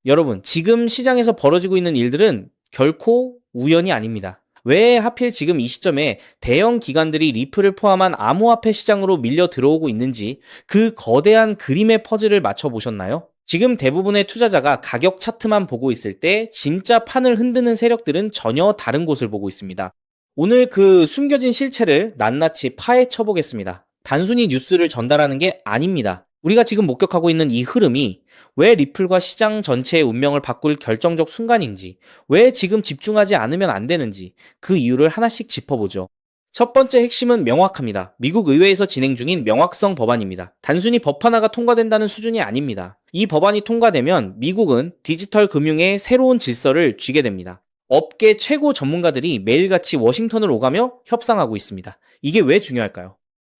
여러분, 지금 시장에서 벌어지고 있는 일들은 결코 우연이 아닙니다. 왜 하필 지금 이 시점에 대형 기관들이 리플을 포함한 암호화폐 시장으로 밀려 들어오고 있는지 그 거대한 그림의 퍼즐을 맞춰보셨나요? 지금 대부분의 투자자가 가격 차트만 보고 있을 때 진짜 판을 흔드는 세력들은 전혀 다른 곳을 보고 있습니다. 오늘 그 숨겨진 실체를 낱낱이 파헤쳐 보겠습니다. 단순히 뉴스를 전달하는 게 아닙니다. 우리가 지금 목격하고 있는 이 흐름이 왜 리플과 시장 전체의 운명을 바꿀 결정적 순간인지, 왜 지금 집중하지 않으면 안 되는지 그 이유를 하나씩 짚어보죠. 첫 번째 핵심은 명확합니다. 미국 의회에서 진행 중인 명확성 법안입니다. 단순히 법 하나가 통과된다는 수준이 아닙니다. 이 법안이 통과되면 미국은 디지털 금융의 새로운 질서를 쥐게 됩니다. 업계 최고 전문가들이 매일같이 워싱턴을 오가며 협상하고 있습니다. 이게 왜 중요할까요?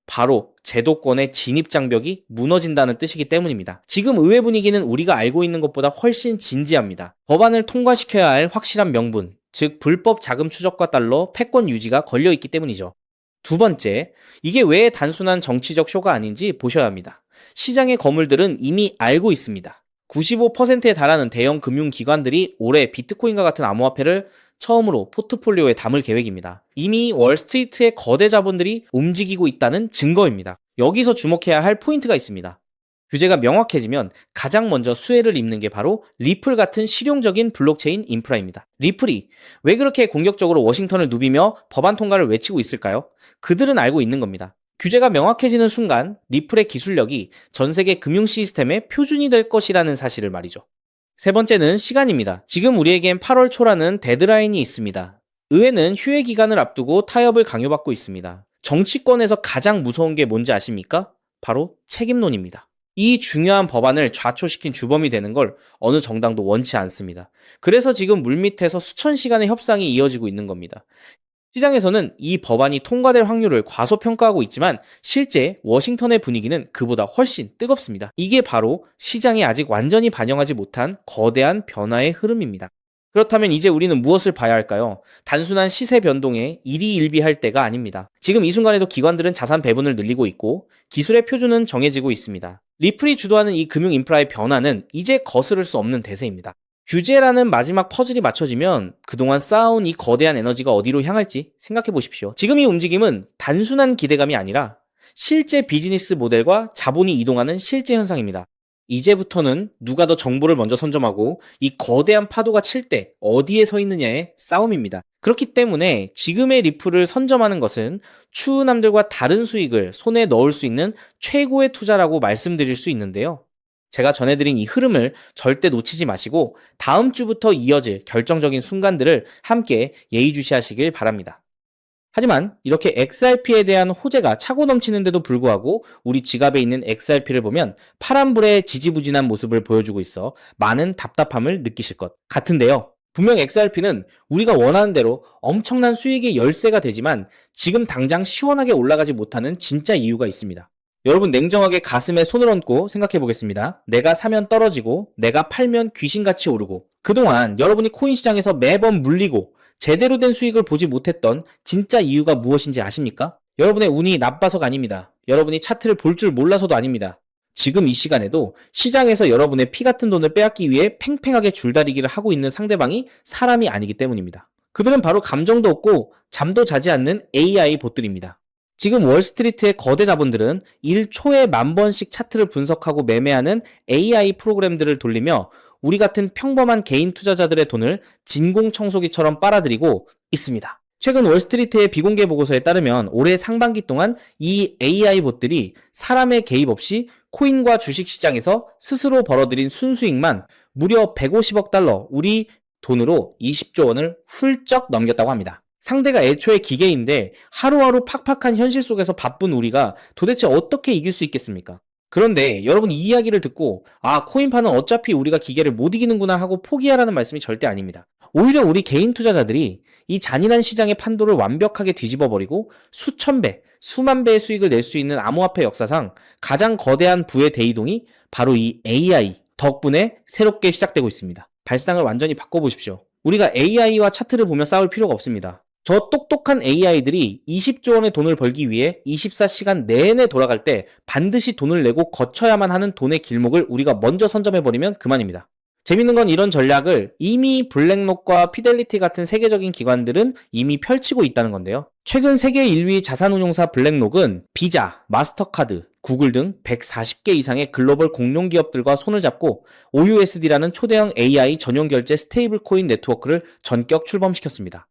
바로 제도권의 진입장벽이 무너진다는 뜻이기 때문입니다. 지금 의회 분위기는 우리가 알고 있는 것보다 훨씬 진지합니다. 법안을 통과시켜야 할 확실한 명분, 즉 불법 자금 추적과 달러 패권 유지가 걸려있기 때문이죠. 두 번째, 이게 왜 단순한 정치적 쇼가 아닌지 보셔야 합니다. 시장의 거물들은 이미 알고 있습니다. 95%에 달하는 대형 금융기관들이 올해 비트코인과 같은 암호화폐를 처음으로 포트폴리오에 담을 계획입니다. 이미 월스트리트의 거대 자본들이 움직이고 있다는 증거입니다. 여기서 주목해야 할 포인트가 있습니다. 규제가 명확해지면 가장 먼저 수혜를 입는 게 바로 리플 같은 실용적인 블록체인 인프라입니다. 리플이 왜 그렇게 공격적으로 워싱턴을 누비며 법안 통과를 외치고 있을까요? 그들은 알고 있는 겁니다. 규제가 명확해지는 순간 리플의 기술력이 전 세계 금융 시스템의 표준이 될 것이라는 사실을 말이죠. 세 번째는 시간입니다. 지금 우리에겐 8월 초라는 데드라인이 있습니다. 의회는 휴회 기간을 앞두고 타협을 강요받고 있습니다. 정치권에서 가장 무서운 게 뭔지 아십니까? 바로 책임론입니다. 이 중요한 법안을 좌초시킨 주범이 되는 걸 어느 정당도 원치 않습니다. 그래서 지금 물밑에서 수천 시간의 협상이 이어지고 있는 겁니다. 시장에서는 이 법안이 통과될 확률을 과소평가하고 있지만 실제 워싱턴의 분위기는 그보다 훨씬 뜨겁습니다. 이게 바로 시장이 아직 완전히 반영하지 못한 거대한 변화의 흐름입니다. 그렇다면 이제 우리는 무엇을 봐야 할까요? 단순한 시세 변동에 일희일비할 때가 아닙니다. 지금 이 순간에도 기관들은 자산 배분을 늘리고 있고 기술의 표준은 정해지고 있습니다. 리플이 주도하는 이 금융 인프라의 변화는 이제 거스를 수 없는 대세입니다. 규제라는 마지막 퍼즐이 맞춰지면 그동안 쌓아온 이 거대한 에너지가 어디로 향할지 생각해 보십시오. 지금 이 움직임은 단순한 기대감이 아니라 실제 비즈니스 모델과 자본이 이동하는 실제 현상입니다. 이제부터는 누가 더 정보를 먼저 선점하고 이 거대한 파도가 칠 때 어디에 서 있느냐의 싸움입니다. 그렇기 때문에 지금의 리플을 선점하는 것은 추후 남들과 다른 수익을 손에 넣을 수 있는 최고의 투자라고 말씀드릴 수 있는데요. 제가 전해드린 이 흐름을 절대 놓치지 마시고 다음 주부터 이어질 결정적인 순간들을 함께 예의주시하시길 바랍니다. 하지만 이렇게 XRP에 대한 호재가 차고 넘치는데도 불구하고 우리 지갑에 있는 XRP를 보면 파란불의 지지부진한 모습을 보여주고 있어 많은 답답함을 느끼실 것 같은데요. 분명 XRP는 우리가 원하는 대로 엄청난 수익의 열쇠가 되지만 지금 당장 시원하게 올라가지 못하는 진짜 이유가 있습니다. 여러분 냉정하게 가슴에 손을 얹고 생각해 보겠습니다. 내가 사면 떨어지고 내가 팔면 귀신같이 오르고 그동안 여러분이 코인 시장에서 매번 물리고 제대로 된 수익을 보지 못했던 진짜 이유가 무엇인지 아십니까? 여러분의 운이 나빠서가 아닙니다. 여러분이 차트를 볼 줄 몰라서도 아닙니다. 지금 이 시간에도 시장에서 여러분의 피 같은 돈을 빼앗기 위해 팽팽하게 줄다리기를 하고 있는 상대방이 사람이 아니기 때문입니다. 그들은 바로 감정도 없고 잠도 자지 않는 AI 봇들입니다. 지금 월스트리트의 거대 자본들은 1초에 10,000번씩 차트를 분석하고 매매하는 AI 프로그램들을 돌리며 우리 같은 평범한 개인 투자자들의 돈을 진공청소기처럼 빨아들이고 있습니다. 최근 월스트리트의 비공개 보고서에 따르면 올해 상반기 동안 이 AI 봇들이 사람의 개입 없이 코인과 주식시장에서 스스로 벌어들인 순수익만 무려 150억 달러, 우리 돈으로 20조 원을 훌쩍 넘겼다고 합니다. 상대가 애초에 기계인데 하루하루 팍팍한 현실 속에서 바쁜 우리가 도대체 어떻게 이길 수 있겠습니까? 그런데 여러분 이 이야기를 듣고 코인파는 어차피 우리가 기계를 못 이기는구나 하고 포기하라는 말씀이 절대 아닙니다. 오히려 우리 개인 투자자들이 이 잔인한 시장의 판도를 완벽하게 뒤집어버리고 수천 배, 수만 배의 수익을 낼 수 있는 암호화폐 역사상 가장 거대한 부의 대이동이 바로 이 AI 덕분에 새롭게 시작되고 있습니다. 발상을 완전히 바꿔보십시오. 우리가 AI와 차트를 보며 싸울 필요가 없습니다. 저 똑똑한 AI들이 20조 원의 돈을 벌기 위해 24시간 내내 돌아갈 때 반드시 돈을 내고 거쳐야만 하는 돈의 길목을 우리가 먼저 선점해버리면 그만입니다. 재밌는 건 이런 전략을 이미 블랙록과 피델리티 같은 세계적인 기관들은 이미 펼치고 있다는 건데요. 최근 세계 1위 자산운용사 블랙록은 비자, 마스터카드, 구글 등 140개 이상의 글로벌 공룡 기업들과 손을 잡고 OUSD라는 초대형 AI 전용 결제 스테이블 코인 네트워크를 전격 출범시켰습니다.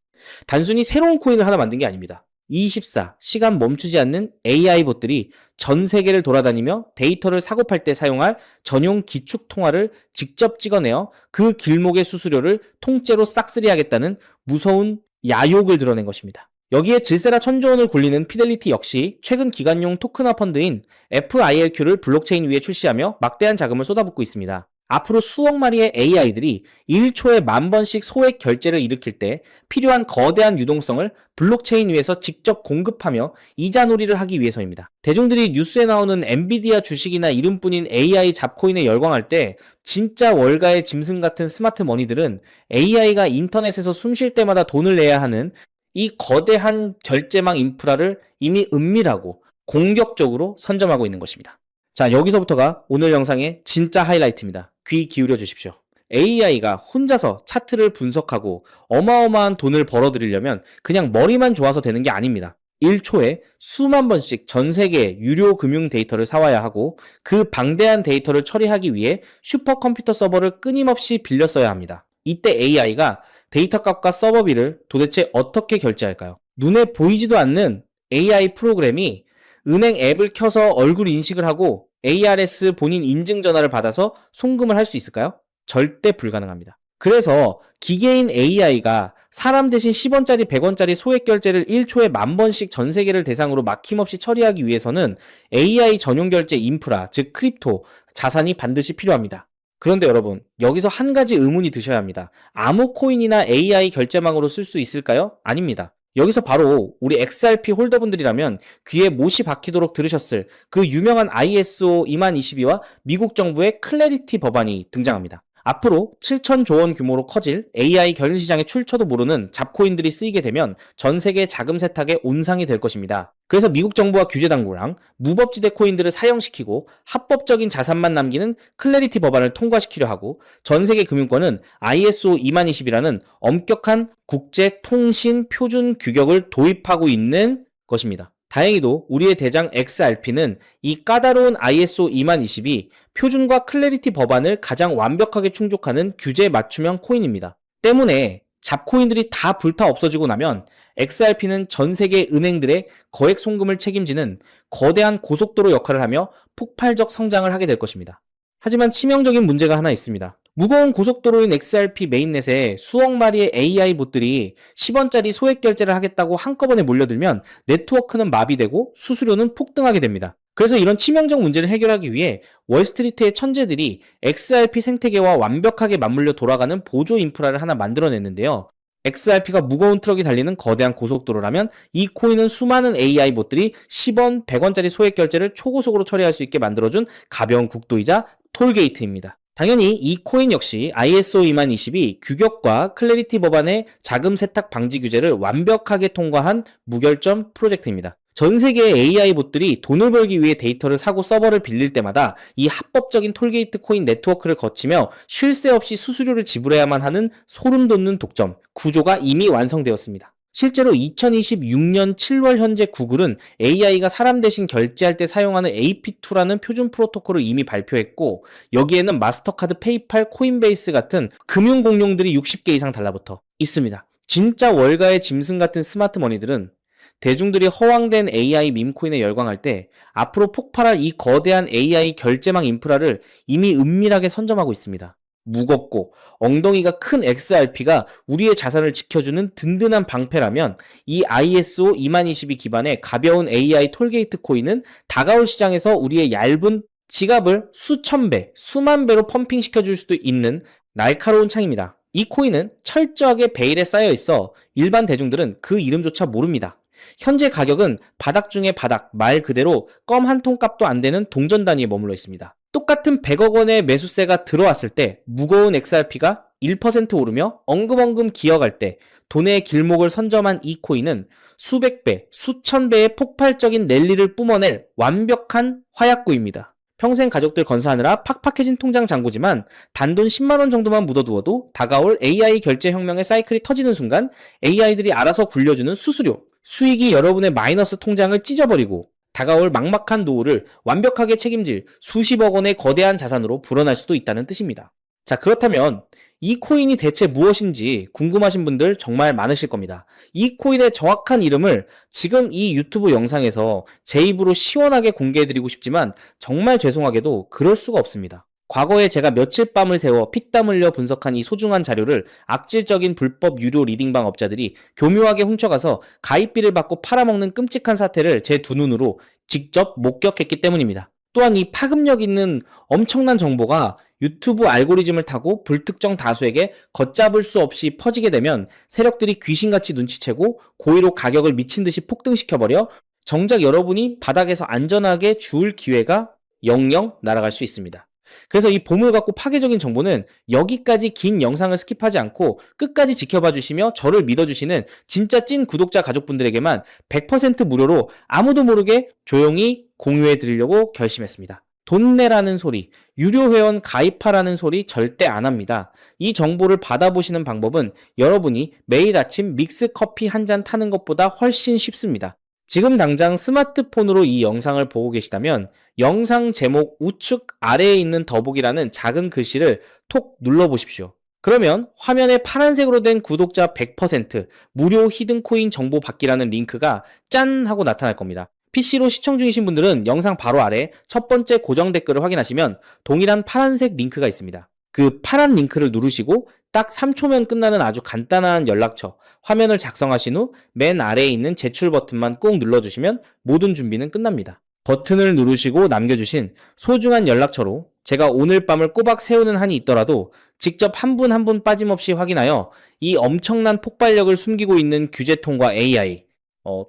단순히 새로운 코인을 하나 만든 게 아닙니다. 24, 시간 멈추지 않는 AI 봇들이 전 세계를 돌아다니며 데이터를 사고팔 때 사용할 전용 기축 통화를 직접 찍어내어 그 길목의 수수료를 통째로 싹쓸이 하겠다는 무서운 야욕을 드러낸 것입니다. 여기에 질세라 천조 원을 굴리는 피델리티 역시 최근 기관용 토큰화 펀드인 FILQ를 블록체인 위에 출시하며 막대한 자금을 쏟아붓고 있습니다. 앞으로 수억 마리의 AI들이 1초에 10,000번씩 소액 결제를 일으킬 때 필요한 거대한 유동성을 블록체인 위에서 직접 공급하며 이자놀이를 하기 위해서입니다. 대중들이 뉴스에 나오는 엔비디아 주식이나 이름뿐인 AI 잡코인에 열광할 때 진짜 월가의 짐승 같은 스마트 머니들은 AI가 인터넷에서 숨 쉴 때마다 돈을 내야 하는 이 거대한 결제망 인프라를 이미 은밀하고 공격적으로 선점하고 있는 것입니다. 자, 여기서부터가 오늘 영상의 진짜 하이라이트입니다. 귀 기울여 주십시오. AI가 혼자서 차트를 분석하고 어마어마한 돈을 벌어들이려면 그냥 머리만 좋아서 되는 게 아닙니다. 1초에 수만 번씩 전 세계의 유료 금융 데이터를 사와야 하고 그 방대한 데이터를 처리하기 위해 슈퍼컴퓨터 서버를 끊임없이 빌려 써야 합니다. 이때 AI가 데이터 값과 서버비를 도대체 어떻게 결제할까요? 눈에 보이지도 않는 AI 프로그램이 은행 앱을 켜서 얼굴 인식을 하고 ARS 본인 인증 전화를 받아서 송금을 할 수 있을까요? 절대 불가능합니다. 그래서 기계인 AI가 사람 대신 10원짜리 100원짜리 소액 결제를 1초에 10,000번씩 전 세계를 대상으로 막힘없이 처리하기 위해서는 AI 전용 결제 인프라, 즉 크립토, 자산이 반드시 필요합니다. 그런데 여러분, 여기서 한 가지 의문이 드셔야 합니다. 아무 코인이나 AI 결제망으로 쓸 수 있을까요? 아닙니다. 여기서 바로 우리 XRP 홀더분들이라면 귀에 못이 박히도록 들으셨을 그 유명한 ISO 20022와 미국 정부의 클래리티 법안이 등장합니다. 앞으로 7,000조 원 규모로 커질 AI 결제 시장에 출처도 모르는 잡코인들이 쓰이게 되면 전 세계 자금 세탁의 온상이 될 것입니다. 그래서 미국 정부와 규제 당국랑 무법지대 코인들을 사형시키고 합법적인 자산만 남기는 클래리티 법안을 통과시키려 하고 전 세계 금융권은 ISO 20022라는 엄격한 국제 통신 표준 규격을 도입하고 있는 것입니다. 다행히도 우리의 대장 XRP는 이 까다로운 ISO 20022 표준과 클래리티 법안을 가장 완벽하게 충족하는 규제 맞춤형 코인입니다. 때문에 잡코인들이 다 불타 없어지고 나면 XRP는 전 세계 은행들의 거액 송금을 책임지는 거대한 고속도로 역할을 하며 폭발적 성장을 하게 될 것입니다. 하지만 치명적인 문제가 하나 있습니다. 무거운 고속도로인 XRP 메인넷에 수억 마리의 AI 봇들이 10원짜리 소액 결제를 하겠다고 한꺼번에 몰려들면 네트워크는 마비되고 수수료는 폭등하게 됩니다. 그래서 이런 치명적 문제를 해결하기 위해 월스트리트의 천재들이 XRP 생태계와 완벽하게 맞물려 돌아가는 보조 인프라를 하나 만들어냈는데요. XRP가 무거운 트럭이 달리는 거대한 고속도로라면 이 코인은 수많은 AI 봇들이 10원, 100원짜리 소액 결제를 초고속으로 처리할 수 있게 만들어준 가벼운 국도이자 톨게이트입니다. 당연히 이 코인 역시 ISO 20022 규격과 클래리티 법안의 자금 세탁 방지 규제를 완벽하게 통과한 무결점 프로젝트입니다. 전 세계의 AI 봇들이 돈을 벌기 위해 데이터를 사고 서버를 빌릴 때마다 이 합법적인 톨게이트 코인 네트워크를 거치며 쉴 새 없이 수수료를 지불해야만 하는 소름 돋는 독점, 구조가 이미 완성되었습니다. 실제로 2026년 7월 현재 구글은 AI가 사람 대신 결제할 때 사용하는 AP2라는 표준 프로토콜을 이미 발표했고 여기에는 마스터카드, 페이팔, 코인베이스 같은 금융 공룡들이 60개 이상 달라붙어 있습니다. 진짜 월가의 짐승 같은 스마트 머니들은 대중들이 허황된 AI 밈코인에 열광할 때 앞으로 폭발할 이 거대한 AI 결제망 인프라를 이미 은밀하게 선점하고 있습니다. 무겁고 엉덩이가 큰 XRP가 우리의 자산을 지켜주는 든든한 방패라면 이 ISO 20022 기반의 가벼운 AI 톨게이트 코인은 다가올 시장에서 우리의 얇은 지갑을 수천 배, 수만 배로 펌핑시켜줄 수도 있는 날카로운 창입니다. 이 코인은 철저하게 베일에 쌓여 있어 일반 대중들은 그 이름조차 모릅니다. 현재 가격은 바닥 중에 바닥, 말 그대로 껌 한 통 값도 안 되는 동전 단위에 머물러 있습니다. 똑같은 100억 원의 매수세가 들어왔을 때 무거운 XRP가 1% 오르며 엉금엉금 기어갈 때 돈의 길목을 선점한 이 코인은 수백 배, 수천 배의 폭발적인 랠리를 뿜어낼 완벽한 화약구입니다. 평생 가족들 건사하느라 팍팍해진 통장 잔고지만 단돈 10만 원 정도만 묻어두어도 다가올 AI 결제 혁명의 사이클이 터지는 순간 AI들이 알아서 굴려주는 수수료, 수익이 여러분의 마이너스 통장을 찢어버리고 다가올 막막한 노후를 완벽하게 책임질 수십억 원의 거대한 자산으로 불어날 수도 있다는 뜻입니다. 자, 그렇다면 이 코인이 대체 무엇인지 궁금하신 분들 정말 많으실 겁니다. 이 코인의 정확한 이름을 지금 이 유튜브 영상에서 제 입으로 시원하게 공개해드리고 싶지만 정말 죄송하게도 그럴 수가 없습니다. 과거에 제가 며칠 밤을 새워 피땀 흘려 분석한 이 소중한 자료를 악질적인 불법 유료 리딩방 업자들이 교묘하게 훔쳐가서 가입비를 받고 팔아먹는 끔찍한 사태를 제 두 눈으로 직접 목격했기 때문입니다. 또한 이 파급력 있는 엄청난 정보가 유튜브 알고리즘을 타고 불특정 다수에게 걷잡을 수 없이 퍼지게 되면 세력들이 귀신같이 눈치채고 고의로 가격을 미친 듯이 폭등시켜버려 정작 여러분이 바닥에서 안전하게 주울 기회가 영영 날아갈 수 있습니다. 그래서 이 보물 같고 파괴적인 정보는 여기까지 긴 영상을 스킵하지 않고 끝까지 지켜봐 주시며 저를 믿어주시는 진짜 찐 구독자 가족분들에게만 100% 무료로 아무도 모르게 조용히 공유해 드리려고 결심했습니다. 돈 내라는 소리, 유료 회원 가입하라는 소리 절대 안 합니다. 이 정보를 받아보시는 방법은 여러분이 매일 아침 믹스 커피 한 잔 타는 것보다 훨씬 쉽습니다. 지금 당장 스마트폰으로 이 영상을 보고 계시다면 영상 제목 우측 아래에 있는 더보기라는 작은 글씨를 톡 눌러보십시오. 그러면 화면에 파란색으로 된 구독자 100% 무료 히든코인 정보 받기라는 링크가 짠 하고 나타날 겁니다. PC로 시청 중이신 분들은 영상 바로 아래 첫 번째 고정 댓글을 확인하시면 동일한 파란색 링크가 있습니다. 그 파란 링크를 누르시고 딱 3초면 끝나는 아주 간단한 연락처, 화면을 작성하신 후 맨 아래에 있는 제출 버튼만 꾹 눌러주시면 모든 준비는 끝납니다. 버튼을 누르시고 남겨주신 소중한 연락처로 제가 오늘 밤을 꼬박 세우는 한이 있더라도 직접 한 분 한 분 빠짐없이 확인하여 이 엄청난 폭발력을 숨기고 있는 규제통과 AI,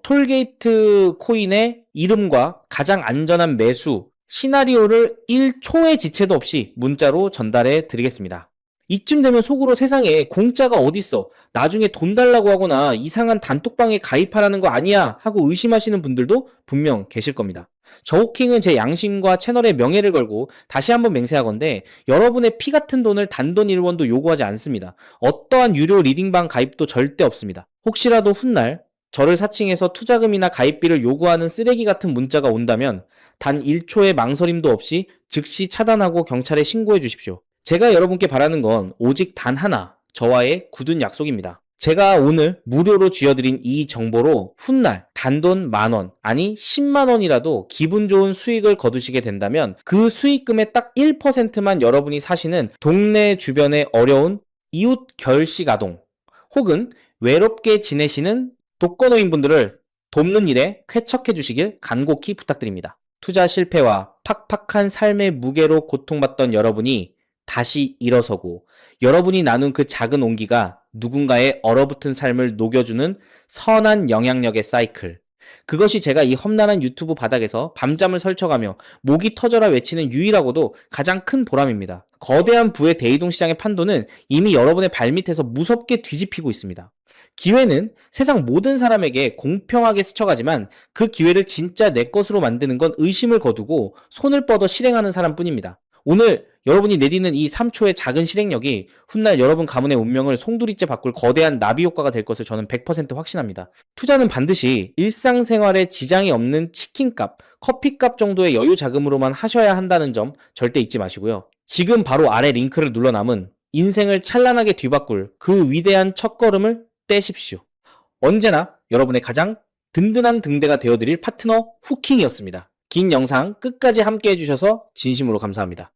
톨게이트 코인의 이름과 가장 안전한 매수, 시나리오를 1초의 지체도 없이 문자로 전달해 드리겠습니다. 이쯤 되면 속으로 세상에 공짜가 어딨어, 나중에 돈 달라고 하거나 이상한 단톡방에 가입하라는 거 아니야 하고 의심하시는 분들도 분명 계실 겁니다. 저호킹은 제 양심과 채널의 명예를 걸고 다시 한번 맹세하건대 여러분의 피 같은 돈을 단돈 1원도 요구하지 않습니다. 어떠한 유료 리딩방 가입도 절대 없습니다. 혹시라도 훗날 저를 사칭해서 투자금이나 가입비를 요구하는 쓰레기 같은 문자가 온다면 단 1초의 망설임도 없이 즉시 차단하고 경찰에 신고해 주십시오. 제가 여러분께 바라는 건 오직 단 하나, 저와의 굳은 약속입니다. 제가 오늘 무료로 쥐어드린 이 정보로 훗날 단돈 10,000원, 아니 10만 원이라도 기분 좋은 수익을 거두시게 된다면 그 수익금의 딱 1%만 여러분이 사시는 동네 주변의 어려운 이웃 결식 아동 혹은 외롭게 지내시는 독거노인분들을 돕는 일에 쾌척해 주시길 간곡히 부탁드립니다. 투자 실패와 팍팍한 삶의 무게로 고통받던 여러분이 다시 일어서고 여러분이 나눈 그 작은 온기가 누군가의 얼어붙은 삶을 녹여주는 선한 영향력의 사이클. 그것이 제가 이 험난한 유튜브 바닥에서 밤잠을 설쳐가며 목이 터져라 외치는 유일하고도 가장 큰 보람입니다. 거대한 부의 대이동 시장의 판도는 이미 여러분의 발밑에서 무섭게 뒤집히고 있습니다. 기회는 세상 모든 사람에게 공평하게 스쳐가지만 그 기회를 진짜 내 것으로 만드는 건 의심을 거두고 손을 뻗어 실행하는 사람뿐입니다. 오늘 여러분이 내디는 이 3초의 작은 실행력이 훗날 여러분 가문의 운명을 송두리째 바꿀 거대한 나비 효과가 될 것을 저는 100% 확신합니다. 투자는 반드시 일상생활에 지장이 없는 치킨값, 커피값 정도의 여유 자금으로만 하셔야 한다는 점 절대 잊지 마시고요. 지금 바로 아래 링크를 눌러 남은 인생을 찬란하게 뒤바꿀 그 위대한 첫걸음을 떼십시오. 언제나 여러분의 가장 든든한 등대가 되어드릴 파트너 후킹이었습니다. 긴 영상 끝까지 함께 해주셔서 진심으로 감사합니다.